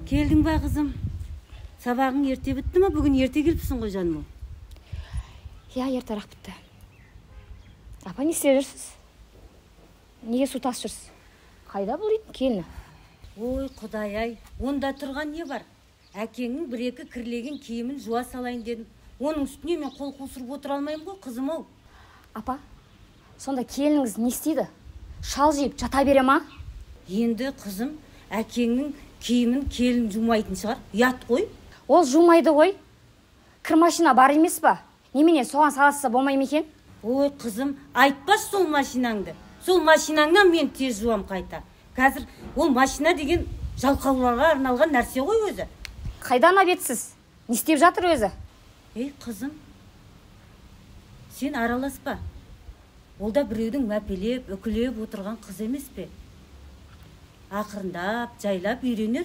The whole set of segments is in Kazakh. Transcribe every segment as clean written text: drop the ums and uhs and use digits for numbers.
Келдің ба қызым? Сабағың ерте бітті ма? Бүгін ерте келіпсің ғой жаным. Я, ертерек бітті. Апа, не істеп жүрсіз? Неге су тасып жүрсіз? Қайда бұл үйдің келіні? Ой, Құдай-ай, онда тұрған не бар? Әкеңнің бір-екі кірлеген киімін жуа салайын дедім. Оның үстіне мен қол қусырып отыра алмаймын ғой, қызым-ау. Апа, сонда келініңіз не істейді? Шал жиып жата бере ма? Енді қызым, әкеңнің киімін келін жумайтын шығар. Ұят қой. Ол жумайды ғой. Кір машина бар емес па? Немене соған саласа болмай ма екен? Ой, қызым, айтпас сол машинаңды. Сол машинаңнан мен тез жуам қайта. Қазір ол машина деген жалқауларға арналған нәрсе ғой өзі. Қайдан абетсіз? Не істеп жатыр өзі? Ей, қызым, сен араласпа. Ол да біреудің мәпелеп, үкілеп отырған қыз емес пе? Ақырындап, жайлап үйренер.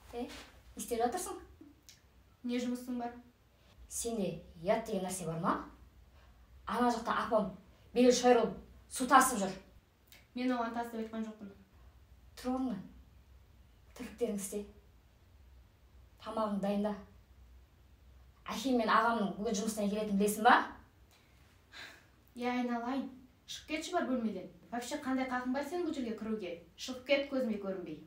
Не істеп жатырсың? Не жұмысың бар? Сенде ұят деген нәрсе бар ма? Ана жақта апам белі шойырылып су тасып жүр. Мен оған тасып айтқан жоқпын. Тұр орныңнан. Тірліктеріңді істе. Тамағыңды дайында. Әкем мен ағамның бүгін жұмыстан келетінін білесің ба? Я, айналайын. Шығып кетші бар бөлмеден. Вообще қандай қақың бар сен бұл жерге кіруге? Шығып кет, көзіме көрінбей.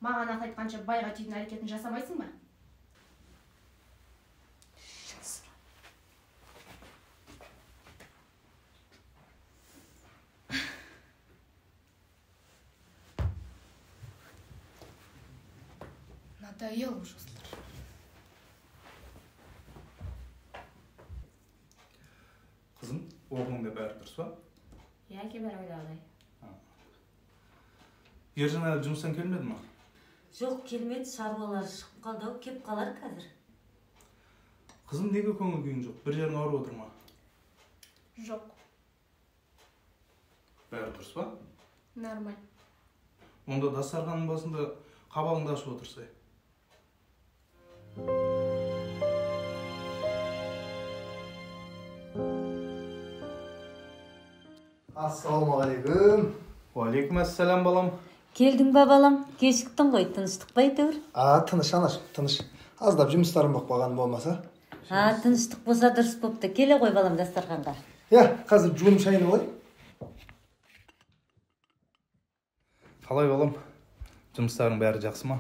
Маған ақыл айтқанша байға тиетін әрекетін жасамайсың ба? Надоел уже осылар. Қызым, оғлыңда бәрі дұрыс па? Я, әке бәрі ойдағыдай. Ержан әлі жұмыстан келмеді ма? Жоқ, келмеді, шаруалары шығып қалды, кеп қалар қазір. Қызым, неге көңіл күйің жоқ? Bir жерің ауырып отыр ма? Жоқ. Бәрі дұрыс па? Нормаль. Онда дастарханның басында қабағыңды ашып отырсай. Ассалаумағалейкум. Уалейкум ассалам, балам. Келдің ба, балам? Кешіктің ғой, тыныштық па әйтеуір? Тыныш, анаш, тыныш. Аздап жұмыстарым болып қалған болмаса. Тыныштық болса дұрыс бопты. Келе ғой, балам, дастарханға. Қазір жуым шайын олай. Қалай, балам? Жұмыстарың бәрі жақсы ма?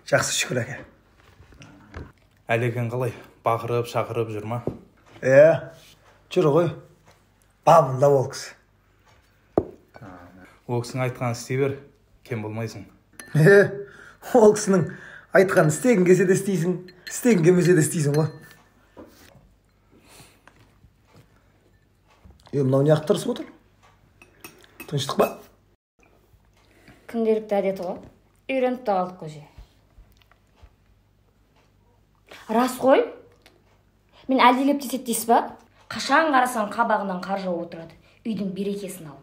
Жақсы, шүкір әке. Әлекең қалай? Бақырып, шақырып жүр ма? Жүр ғой. Бабында ол кісі. Ол кісінің айтқанын істей бер, кем болмайсың. Ол кісінің айтқанын істегін келсе де істейсің, істегін келмесе де істейсің ғой. Мынау не ақтырысып отыр? Тыныштық па? Күнделікті әдеті ғой. Үйреніп та қалдық көже. Рас қой? Мен әлдилеп десет дейсіз ба? Қашан қарасаң қабағынан қар жауып отырады. Үйдің берекесін алып.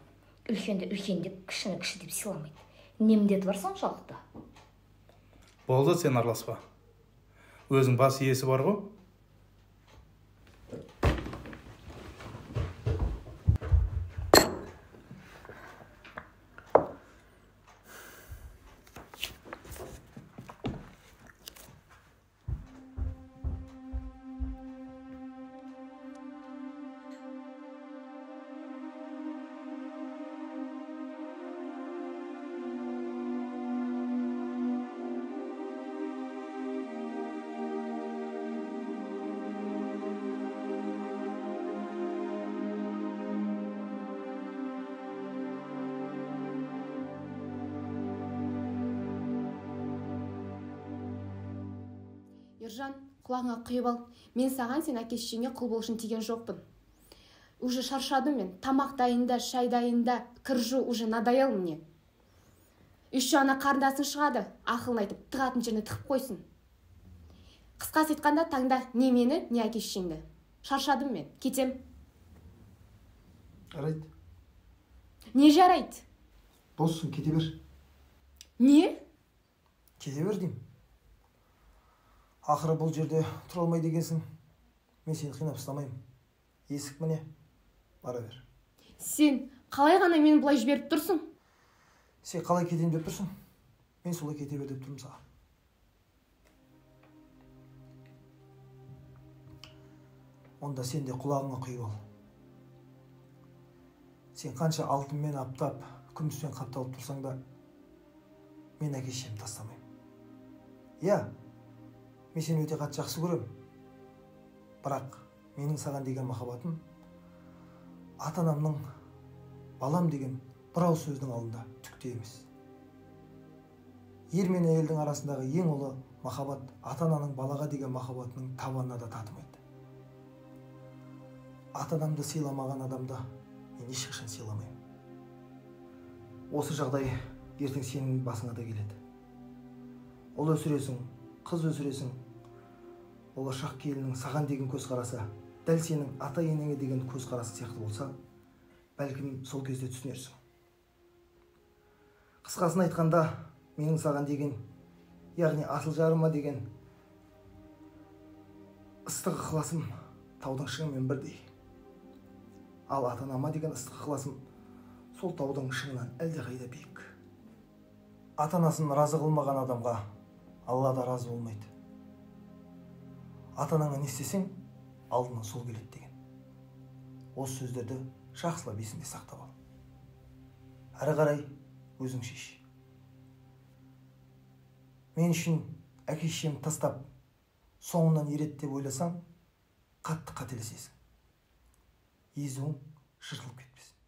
Үлкенді үлкен деп, кішіні кіші деп сыйламайды. Не міндеті бар соншалықты? Болды, сен араласпа. Өзің бас иесі бар ғой. ержан, құлағыңа құйып ал. Мен саған сен әке шешеңе құл болушын тиген жоқпын. Уже шаршадым мен. Тамақ дайында, шай дайында, кір жу, уже надоел мне. Еще ана қарындасың шығады, ақылын айтып, тығатын жеріне тығып қойсын. Қысқасы айтқанда таңда не мені, не әке шешеңді. Шаршадым мен, кетем. Жарайды. Не жарайды? Боссың, кете бер. Не? Кете бер деймін. Ақыры бұл жерде тұра алмайды екенсің. Мен сені қинап ұстамаймын. Есік міне, бара бер. Сен қалай ғана мені бұлай жіберіп тұрсың? Сен қалай кетейін деп тұрсың? Мен солай кете бер деп тұрмын саған. Онда сен де құлағыңа құйып ал. Сен қанша алтынмен аптап, күміспен қапталып тұрсаң да, мен әке шешемді тастамаймын. Иә, мен сені өте қатты жақсы көрем. Бірақ менің саған деген махаббатым ата-анамның балам деген бір ауыз сөздің алдында түкте емес. Ер мен әйелдің арасындағы ең ұлы махаббат ата-ананың балаға деген махаббатының табанына да татымайды. Ата-анамды сыйламаған адамды мен ешқашан сыйламаймын. Осы жағдай ертең сенің басыңа да келеді. Ұл өсіресің, қыз өсіресің. Болашақ келіннің саған деген көзқарасы дәл сенің ата-енеңе деген көзқарасы сияқты болса, бәлкім сол кезде түсінерсің. Қысқасын айтқанда, менің саған деген, яғни асыл жарыма деген ыстық ықыласым таудың шыңымен бірдей. Ал ата-анама деген ыстық ықыласым сол таудың шыңынан әлдеқайда биік. Ата-анасын разы қылмаған адамға Алла да разы болмайды. Ата-анаңа не істесең, алдынан сол келеді деген. Осы сөздерді жақсылап есіңде сақтап ал. Әрі қарай өзің шеш. Мен үшін әке шешемді тастап, соңынан ереді деп ойласаң, қатты қателесесің. Езуің жыртылып кетпесін.